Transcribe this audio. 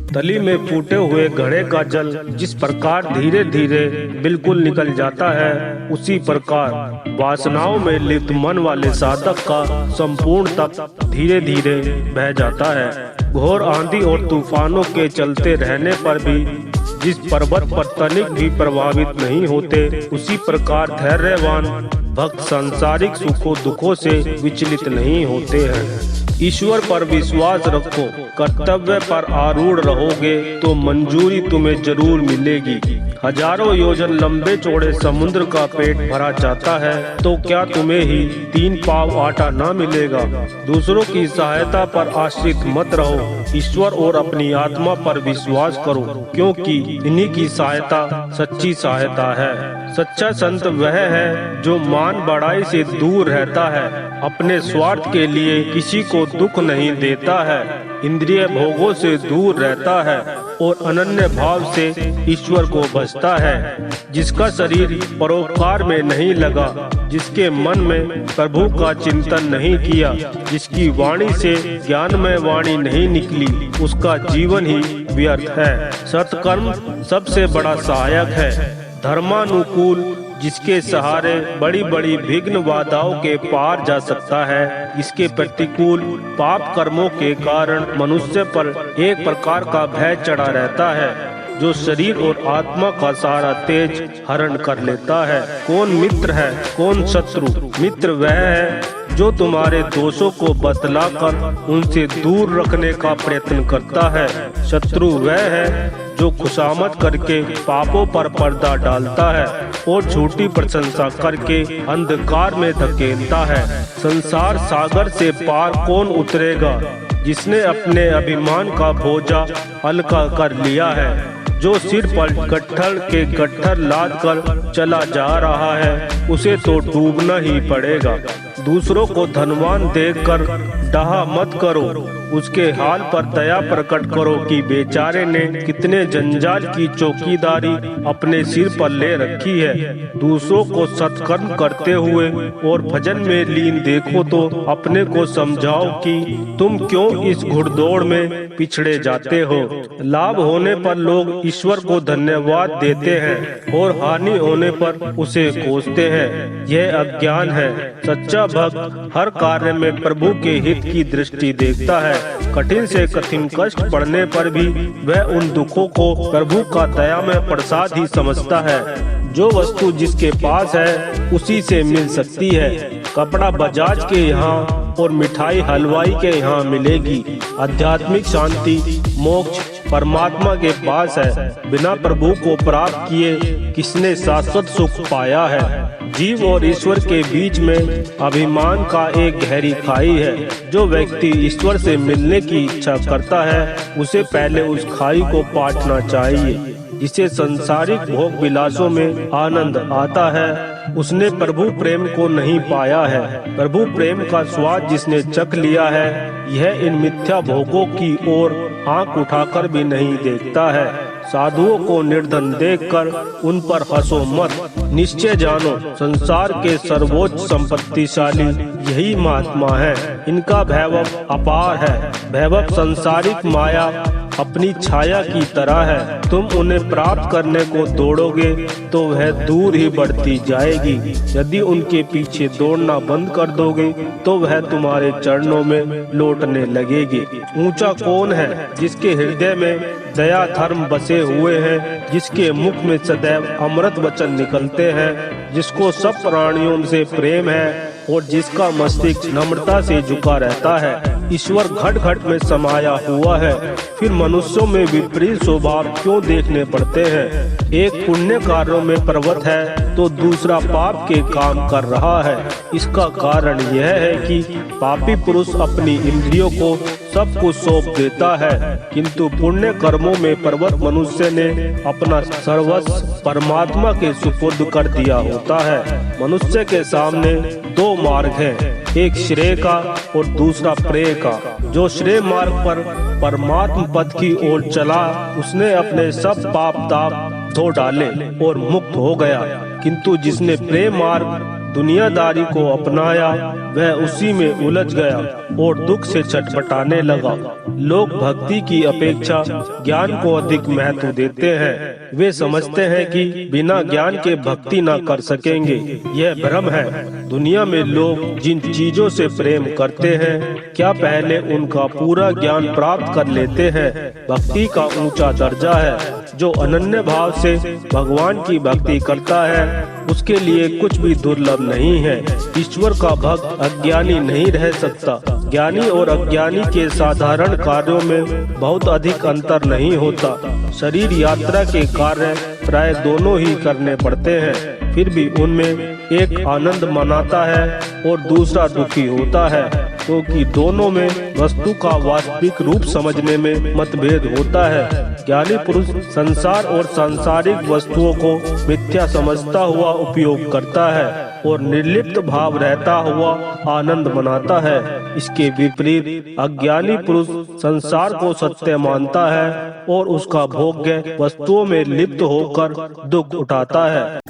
तली में फूटे हुए घड़े का जल जिस प्रकार धीरे धीरे बिल्कुल निकल जाता है, उसी प्रकार वासनाओं में लिप्त मन वाले साधक का संपूर्ण तप धीरे धीरे बह जाता है। घोर आंधी और तूफानों के चलते रहने पर भी जिस पर्वत पर तनिक भी प्रभावित नहीं होते, उसी प्रकार धैर्यवान भक्त सांसारिक सुखों दुखों से विचलित नहीं होते हैं। ईश्वर पर विश्वास रखो, कर्तव्य पर आरूढ़ रहोगे तो मंजूरी तुम्हें जरूर मिलेगी। हजारों योजन लंबे चौड़े समुद्र का पेट भरा जाता है तो क्या तुम्हें ही 3 पाव आटा न मिलेगा। दूसरों की सहायता पर आश्रित मत रहो, ईश्वर और अपनी आत्मा पर विश्वास करो, क्योंकि इन्हीं की सहायता सच्ची सहायता है। सच्चा संत वह है जो मान बढ़ाई से दूर रहता है, अपने स्वार्थ के लिए किसी को दुख नहीं देता है, इंद्रिय भोगों से दूर रहता है और अनन्य भाव से ईश्वर को भजता है। जिसका शरीर परोपकार में नहीं लगा, जिसके मन में प्रभु का चिंतन नहीं किया, जिसकी वाणी से ज्ञानमय वाणी नहीं निकली, उसका जीवन ही व्यर्थ है। सत्कर्म सबसे बड़ा सहायक है। धर्मानुकूल जिसके सहारे बड़ी बड़ी विघ्न बाधाओं के पार जा सकता है, इसके प्रतिकूल पाप कर्मों के कारण मनुष्य पर एक प्रकार का भय चढ़ा रहता है, जो शरीर और आत्मा का सारा तेज हरण कर लेता है। कौन मित्र है, कौन शत्रु? मित्र वह है जो तुम्हारे दोषों को बतलाकर उनसे दूर रखने का प्रयत्न करता है। शत्रु वह है जो खुशामद करके पापों पर पर्दा डालता है और झूठी प्रशंसा करके अंधकार में धकेलता है। संसार सागर से पार कौन उतरेगा? जिसने अपने अभिमान का बोझा हल्का कर लिया है, जो सिर पर गट्ठर के गट्ठर लाद कर चला जा रहा है, उसे तो डूबना ही पड़ेगा। दूसरों को धनवान देखकर डाहा मत करो, उसके हाल पर दया प्रकट करो कि बेचारे ने कितने जंजाल की चौकीदारी अपने सिर पर ले रखी है। दूसरों को सत्कर्म करते हुए और भजन में लीन देखो तो अपने को समझाओ कि तुम क्यों इस घुड़दौड़ में पिछड़े जाते हो। लाभ होने पर लोग ईश्वर को धन्यवाद देते हैं और हानि होने पर उसे कोसते हैं। यह अज्ञान है। सच्चा भक्त हर कार्य में प्रभु के हित की दृष्टि देखता है। कठिन से कठिन कष्ट पड़ने पर भी वह उन दुखों को प्रभु का दयामय प्रसाद ही समझता है। जो वस्तु जिसके पास है उसी से मिल सकती है। कपड़ा बजाज के यहाँ और मिठाई हलवाई के यहाँ मिलेगी। आध्यात्मिक शांति मोक्ष परमात्मा के पास है। बिना प्रभु को प्राप्त किए किसने शाश्वत सुख पाया है। जीव और ईश्वर के बीच में अभिमान का एक गहरी खाई है। जो व्यक्ति ईश्वर से मिलने की इच्छा करता है, उसे पहले उस खाई को पाटना चाहिए। जिसे संसारिक भोग विलासों में आनंद आता है, उसने प्रभु प्रेम को नहीं पाया है। प्रभु प्रेम का स्वाद जिसने चख लिया है, यह इन मिथ्या भोगों की ओर आंख उठाकर भी नहीं देखता है। साधुओं को निर्धन देखकर उन पर हंसो मत। निश्चय जानो, संसार के सर्वोच्च संपत्तिशाली यही महात्मा है। इनका वैभव अपार है। वैभव संसारिक माया अपनी छाया की तरह है। तुम उन्हें प्राप्त करने को दौड़ोगे तो वह दूर ही बढ़ती जाएगी। यदि उनके पीछे दौड़ना बंद कर दोगे तो वह तुम्हारे चरणों में लौटने लगेगी। ऊंचा कौन है जिसके हृदय में दया धर्म बसे हुए हैं, जिसके मुख में सदैव अमृत वचन निकलते हैं, जिसको सब प्राणियों से प्रेम है और जिसका मस्तिष्क नम्रता से झुका रहता है। ईश्वर घट घट में समाया हुआ है, फिर मनुष्यों में विपरीत स्वभाव क्यों देखने पड़ते हैं। एक पुण्य कार्यों में प्रवृत्त है तो दूसरा पाप के काम कर रहा है। इसका कारण यह है कि पापी पुरुष अपनी इंद्रियों को सब कुछ सौंप देता है, किंतु पुण्य कर्मों में प्रवृत्त मनुष्य ने अपना सर्वस्व परमात्मा के सुपुर्द कर दिया होता है। मनुष्य के सामने 2 मार्ग हैं, एक श्रेय का और दूसरा प्रेय का। जो श्रेय मार्ग पर परमात्म पद की ओर चला, उसने अपने सब पाप ताप धो डाले और मुक्त हो गया। किंतु जिसने प्रेम मार्ग दुनियादारी को अपनाया वह उसी में उलझ गया और दुख से छटपटाने लगा। लोग भक्ति की अपेक्षा ज्ञान को अधिक महत्व देते हैं। वे समझते हैं कि बिना ज्ञान के भक्ति न कर सकेंगे। यह भ्रम है। दुनिया में लोग जिन चीजों से प्रेम करते हैं, क्या पहले उनका पूरा ज्ञान प्राप्त कर लेते हैं? भक्ति का ऊंचा दर्जा है। जो अनन्य भाव से भगवान की भक्ति करता है, उसके लिए कुछ भी दुर्लभ नहीं है। ईश्वर का भक्त अज्ञानी नहीं रह सकता। ज्ञानी और अज्ञानी के साधारण कार्यों में बहुत अधिक अंतर नहीं होता। शरीर यात्रा के कार्य प्राय दोनों ही करने पड़ते हैं, फिर भी उनमें एक आनंद मनाता है और दूसरा दुखी होता है, क्योंकि दोनों में वस्तु का वास्तविक रूप समझने में मतभेद होता है। ज्ञानी पुरुष संसार और सांसारिक वस्तुओं को मिथ्या समझता हुआ उपयोग करता है और निर्लिप्त भाव रहता हुआ आनंद मनाता है। इसके विपरीत अज्ञानी पुरुष संसार को सत्य मानता है और उसका भोग्य वस्तुओं में लिप्त होकर दुख उठाता है।